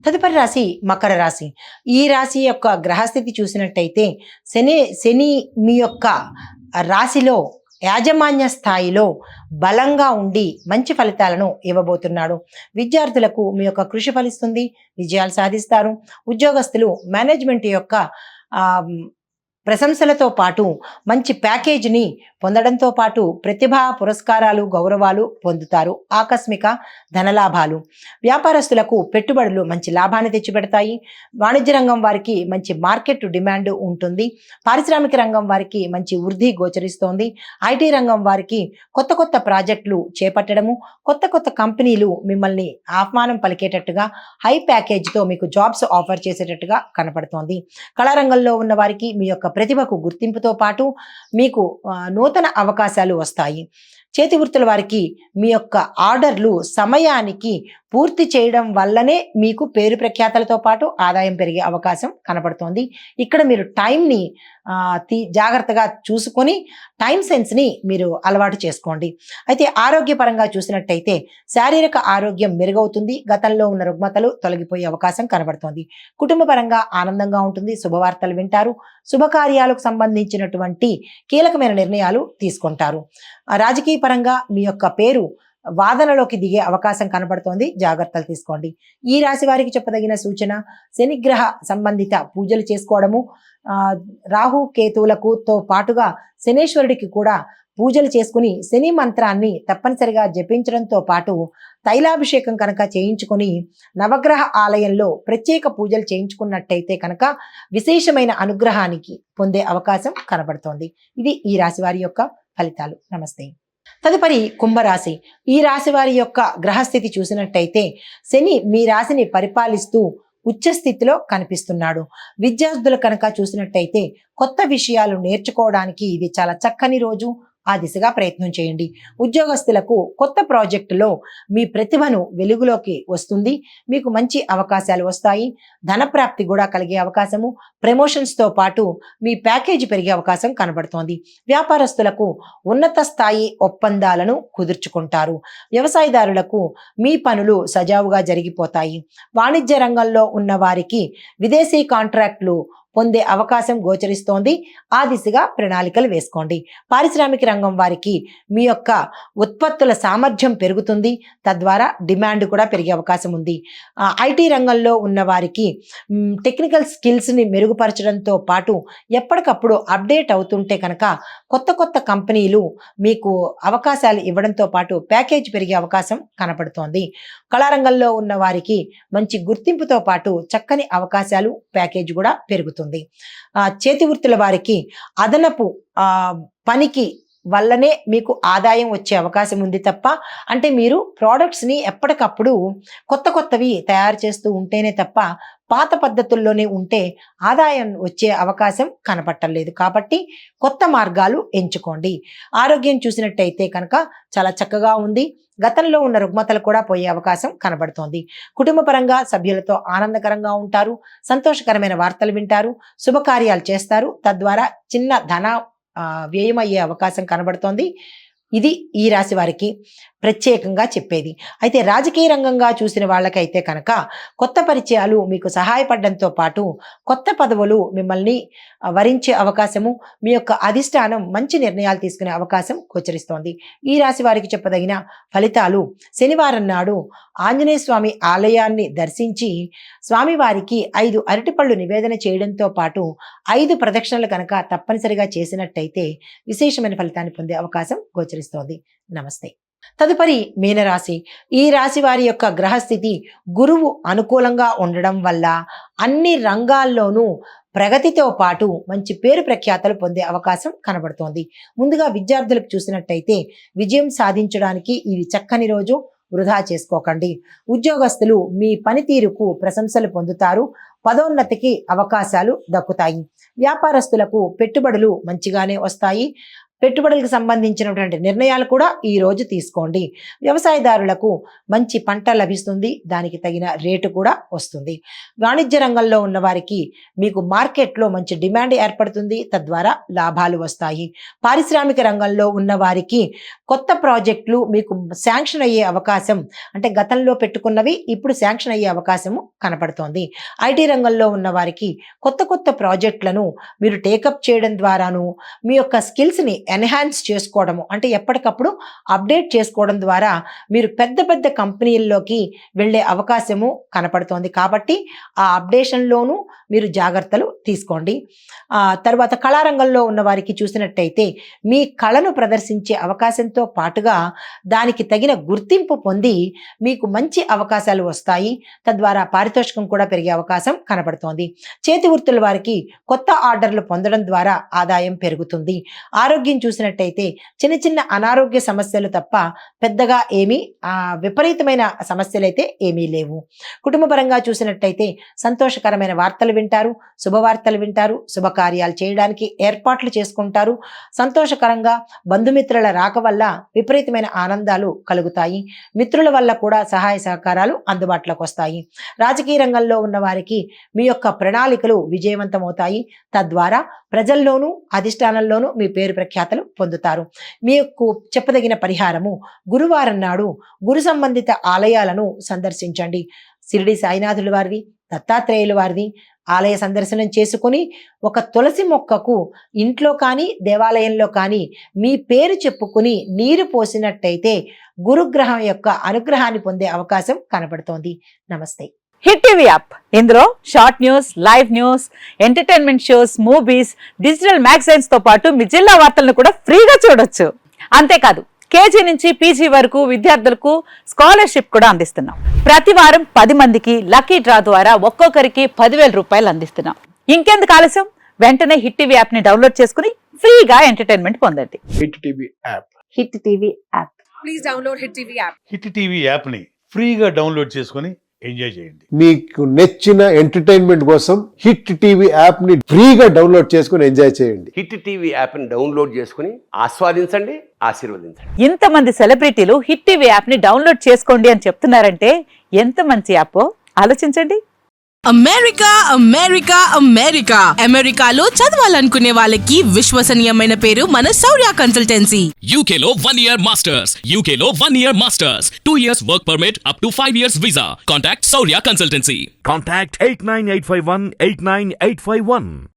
తదుపరి రాశి మకర రాశి. ఈ రాశి యొక్క గ్రహస్థితి చూసినట్టయితే శని మీ యొక్క రాశిలో యాజమాన్య స్థాయిలో బలంగా ఉండి మంచి ఫలితాలను ఇవ్వబోతున్నాడు. విద్యార్థులకు మీ యొక్క కృషి ఫలిస్తుంది, విజయాలు సాధిస్తారు. ఉద్యోగస్తులు మేనేజ్మెంట్ యొక్క ప్రశంసలతో పాటు మంచి ప్యాకేజీని పొందడంతో పాటు ప్రతిభా పురస్కారాలు గౌరవాలు పొందుతారు. ఆకస్మిక ధనలాభాలు. వ్యాపారస్తులకు పెట్టుబడులు మంచి లాభాన్ని తెచ్చిపెడతాయి. వాణిజ్య రంగం వారికి మంచి మార్కెట్ డిమాండ్ ఉంటుంది. పారిశ్రామిక రంగం వారికి మంచి వృద్ధి గోచరిస్తోంది. ఐటీ రంగం వారికి కొత్త కొత్త ప్రాజెక్టులు చేపట్టడము, కొత్త కొత్త కంపెనీలు మిమ్మల్ని ఆహ్వానం పలికేటట్టుగా హై ప్యాకేజీతో మీకు జాబ్స్ ఆఫర్ చేసేటట్టుగా కనపడుతోంది. కళారంగంలో ఉన్న వారికి మీ యొక్క ప్రతిభకు గుర్తింపుతో పాటు మీకు నూతన అవకాశాలు వస్తాయి. చేతి వృత్తుల వారికి మీ యొక్క ఆర్డర్లు సమయానికి పూర్తి చేయడం వల్లనే మీకు పేరు ప్రఖ్యాతలతో పాటు ఆదాయం పెరిగే అవకాశం కనపడుతోంది. ఇక్కడ మీరు టైంని జాగ్రత్తగా చూసుకొని టైం సెన్స్ని మీరు అలవాటు చేసుకోండి. అయితే ఆరోగ్యపరంగా చూసినట్టయితే శారీరక ఆరోగ్యం మెరుగవుతుంది. గతంలో ఉన్న రుగ్మతలు తొలగిపోయే అవకాశం కనబడుతోంది. కుటుంబ పరంగా ఆనందంగా ఉంటుంది. శుభవార్తలు వింటారు. శుభకార్యాలకు సంబంధించినటువంటి కీలకమైన నిర్ణయాలు తీసుకుంటారు. రాజకీయ పరంగా మీ యొక్క పేరు వాదనలోకి దిగే అవకాశం కనబడుతోంది. జాగ్రత్తలు తీసుకోండి. ఈ రాశి వారికి చెప్పదగిన సూచన శనిగ్రహ సంబంధిత పూజలు చేసుకోవడము, రాహు కేతువులకు తో పాటుగా శనేశ్వరుడికి కూడా పూజలు చేసుకుని శని మంత్రాన్ని తప్పనిసరిగా జపించడంతో పాటు తైలాభిషేకం కనుక చేయించుకొని నవగ్రహ ఆలయంలో ప్రత్యేక పూజలు చేయించుకున్నట్టయితే కనుక విశేషమైన అనుగ్రహానికి పొందే అవకాశం కనబడుతోంది. ఇది ఈ రాశి వారి యొక్క ఫలితాలు. నమస్తే. తదుపరి కుంభరాశి. ఈ రాశి వారి యొక్క గ్రహస్థితి చూసినట్టయితే శని మీ రాశిని పరిపాలిస్తూ ఉచ్చ స్థితిలో కనిపిస్తున్నాడు. విద్యార్థులు కనుక చూసినట్టయితే కొత్త విషయాలు నేర్చుకోవడానికి ఇది చాలా చక్కని రోజు. ఆ దిశగా ప్రయత్నం చేయండి. ఉద్యోగస్తులకు కొత్త ప్రాజెక్టులో మీ ప్రతిభను వెలుగులోకి వస్తుంది. మీకు మంచి అవకాశాలు వస్తాయి. ధనప్రాప్తి కూడా కలిగే అవకాశము, ప్రమోషన్స్తో పాటు మీ ప్యాకేజీ పెరిగే అవకాశం కనబడుతోంది. వ్యాపారస్తులకు ఉన్నత స్థాయి ఒప్పందాలను కుదుర్చుకుంటారు. వ్యవసాయదారులకు మీ పనులు సజావుగా జరిగిపోతాయి. వాణిజ్య రంగంలో ఉన్న వారికి విదేశీ కాంట్రాక్టులు పొందే అవకాశం గోచరిస్తోంది. ఆ దిశగా ప్రణాళికలు వేసుకోండి. పారిశ్రామిక రంగం వారికి మీ యొక్క ఉత్పత్తుల సామర్థ్యం పెరుగుతుంది. తద్వారా డిమాండ్ కూడా పెరిగే అవకాశం ఉంది. ఐటీ రంగంలో ఉన్న వారికి టెక్నికల్ స్కిల్స్ని మెరుగుపరచడంతో పాటు ఎప్పటికప్పుడు అప్డేట్ అవుతుంటే కనుక కొత్త కొత్త కంపెనీలు మీకు అవకాశాలు ఇవ్వడంతో పాటు ప్యాకేజ్ పెరిగే అవకాశం కనపడుతోంది. కళారంగంలో ఉన్న వారికి మంచి గుర్తింపుతో పాటు చక్కని అవకాశాలు, ప్యాకేజ్ కూడా పెరుగుతుంది. చేతి వృత్తుల వారికి అదనపు పనికి వల్లనే మీకు ఆదాయం వచ్చే అవకాశం ఉంది తప్ప, అంటే మీరు ప్రోడక్ట్స్ని ఎప్పటికప్పుడు కొత్త కొత్తవి తయారు చేస్తూ ఉంటేనే తప్ప పాత పద్ధతుల్లోనే ఉంటే ఆదాయం వచ్చే అవకాశం కనపట్టలేదు. కాబట్టి కొత్త మార్గాలు ఎంచుకోండి. ఆరోగ్యం చూసినట్టయితే కనుక చాలా చక్కగా ఉంది. గతంలో ఉన్న రుగ్మతలు కూడా పోయే అవకాశం కనబడుతోంది. కుటుంబ పరంగా సభ్యులతో ఆనందకరంగా ఉంటారు. సంతోషకరమైన వార్తలు వింటారు. శుభకార్యాలు చేస్తారు. తద్వారా చిన్న ధన వ్యయమయ్యే అవకాశం కనబడుతోంది. ఇది ఈ రాశి వారికి ప్రత్యేకంగా చెప్పేది. అయితే రాజకీయ రంగంగా చూసిన వాళ్ళకైతే కనుక కొత్త పరిచయాలు మీకు సహాయపడడంతో పాటు కొత్త పదవులు మిమ్మల్ని వరించే అవకాశము, మీ యొక్క అధిష్టానం మంచి నిర్ణయాలు తీసుకునే అవకాశం గోచరిస్తోంది. ఈ రాశి వారికి చెప్పదగిన ఫలితాలు శనివారం నాడు ఆంజనేయ స్వామి ఆలయాన్ని దర్శించి స్వామివారికి 5 అరటిపళ్ళు నివేదన చేయడంతో పాటు 5 ప్రదక్షిణలు కనుక తప్పనిసరిగా చేసినట్టయితే విశేషమైన ఫలితాన్ని పొందే అవకాశం గోచరిస్తోంది. నమస్తే. తదుపరి మీనరాశి. ఈ రాశి వారి యొక్క గ్రహస్థితి గురువు అనుకూలంగా ఉండడం వల్ల అన్ని రంగాల్లోనూ ప్రగతితో పాటు మంచి పేరు ప్రఖ్యాతలు పొందే అవకాశం కనబడుతోంది. ముందుగా విద్యార్థులకు చూసినట్టయితే విజయం సాధించడానికి ఇది చక్కని రోజు. వృధా చేసుకోకండి. ఉద్యోగస్తులు మీ పనితీరుకు ప్రశంసలు పొందుతారు. పదోన్నతికి అవకాశాలు దక్కుతాయి. వ్యాపారస్తులకు పెట్టుబడులు మంచిగానే వస్తాయి. పెట్టుబడులకు సంబంధించినటువంటి నిర్ణయాలు కూడా ఈ రోజు తీసుకోండి. వ్యవసాయదారులకు మంచి పంట లభిస్తుంది, దానికి తగిన రేటు కూడా వస్తుంది. వాణిజ్య రంగంలో ఉన్న వారికి మీకు మార్కెట్లో మంచి డిమాండ్ ఏర్పడుతుంది, తద్వారా లాభాలు వస్తాయి. పారిశ్రామిక రంగంలో ఉన్న వారికి కొత్త ప్రాజెక్టులు మీకు శాంక్షన్ అయ్యే అవకాశం, అంటే గతంలో పెట్టుకున్నవి ఇప్పుడు శాంక్షన్ అయ్యే అవకాశము కనపడుతోంది. ఐటీ రంగంలో ఉన్న వారికి కొత్త కొత్త ప్రాజెక్టులను మీరు టేకప్ చేయడం ద్వారాను మీ యొక్క స్కిల్స్ని ఎన్హాన్స్ చేసుకోవడము, అంటే ఎప్పటికప్పుడు అప్డేట్ చేసుకోవడం ద్వారా మీరు పెద్ద పెద్ద కంపెనీల్లోకి వెళ్ళే అవకాశము కనపడుతోంది. కాబట్టి ఆ అప్డేషన్లోనూ మీరు జాగ్రత్తలు తీసుకోండి. తర్వాత కళారంగంలో ఉన్న వారికి చూసినట్టయితే మీ కళను ప్రదర్శించే అవకాశంతో పాటుగా దానికి తగిన గుర్తింపు పొంది మీకు మంచి అవకాశాలు వస్తాయి, తద్వారా పారితోషికం కూడా పెరిగే అవకాశం కనపడుతోంది. చేతి వృత్తుల వారికి కొత్త ఆర్డర్లు పొందడం ద్వారా ఆదాయం పెరుగుతుంది. ఆరోగ్యం చూసినట్టయితే చిన్న చిన్న అనారోగ్య సమస్యలు తప్ప పెద్దగా ఏమీ విపరీతమైన సమస్యలు అయితే ఏమీ లేవు. కుటుంబపరంగా చూసినట్టయితే సంతోషకరమైన వార్తలు వింటారు, శుభవార్తలు వింటారు, శుభకార్యాలు చేయడానికి ఏర్పాట్లు చేసుకుంటారు. సంతోషకరంగా బంధుమిత్రుల రాక వల్ల విపరీతమైన ఆనందాలు కలుగుతాయి. మిత్రుల వల్ల కూడా సహాయ సహకారాలు అందుబాటులోకి వస్తాయి. రాజకీయ రంగంలో ఉన్న వారికి మీ యొక్క ప్రణాళికలు విజయవంతమవుతాయి, తద్వారా ప్రజల్లోనూ అధిష్టానంలోనూ మీ పేరు ప్రఖ్యాతలు పొందుతారు. మీకు చెప్పదగిన పరిహారము, గురువారం నాడు గురు సంబంధిత ఆలయాలను సందర్శించండి. షిరిడి సాయినాథుల వారిది, దత్తాత్రేయుల వారిది ఆలయ సందర్శనం చేసుకుని ఒక తులసి మొక్కకు ఇంట్లో కానీ దేవాలయంలో కానీ మీ పేరు చెప్పుకుని నీరు పోసినట్టయితే గురుగ్రహం యొక్క అనుగ్రహాన్ని పొందే అవకాశం కనబడుతోంది. నమస్తే. హిట్ టీవీ యాప్, ఇందులో short news, live news, entertainment shows, movies, digital magazines తో పాటు మీ జిల్లా వార్తలను కూడా ఫ్రీగా చూడొచ్చు. అంతేకాదు కేజీ నుంచి పీజీ వరకు విద్యార్థులకు స్కాలర్షిప్ కూడా అందిస్తున్నాం. ప్రతి వారం 10 మందికి లక్కీ డ్రా ద్వారా ఒక్కొక్కరికి 10,000 రూపాయలు అందిస్తున్నాం. ఇంకెందుకు ఆలస్యం, వెంటనే హిట్ టీవీ యాప్ ని డౌన్లోడ్ చేసుకుని ఫ్రీగా ఎంటర్టైన్మెంట్ పొందండి. Hit TV app. Hit TV app. Please download hit TV app. Hit TV app ని ఫ్రీగా డౌన్లోడ్ చేసుకుని ఎంజాయ్ చేయండి. మీకు నచ్చిన ఎంటర్టైన్మెంట్ కోసం హిట్ టీవీ యాప్ ని ఫ్రీగా డౌన్లోడ్ చేసుకుని ఎంజాయ్ చేయండి. హిట్ టీవీ యాప్ ని డౌన్లోడ్ చేసుకుని ఆస్వాదించండి, ఆశీర్వదించండి. ఇంతమంది సెలబ్రిటీలు హిట్ టీవీ యాప్ ని డౌన్లోడ్ చేసుకోండి అని చెప్తున్నారంటే ఎంత మంచి యాప్ ఆలోచించండి. అమెరికా అమెరికా అమెరికా అమెరికాలో చదవాలనుకునే వాళ్ళకి విశ్వసనీయమైన పేరు మన శౌర్య కన్సల్టెన్సీ. UK లో 1 year masters. UK లో 1 year masters. 2 years work permit up to 5 years visa. Contact Saurya Consultancy. Contact 89851 89851.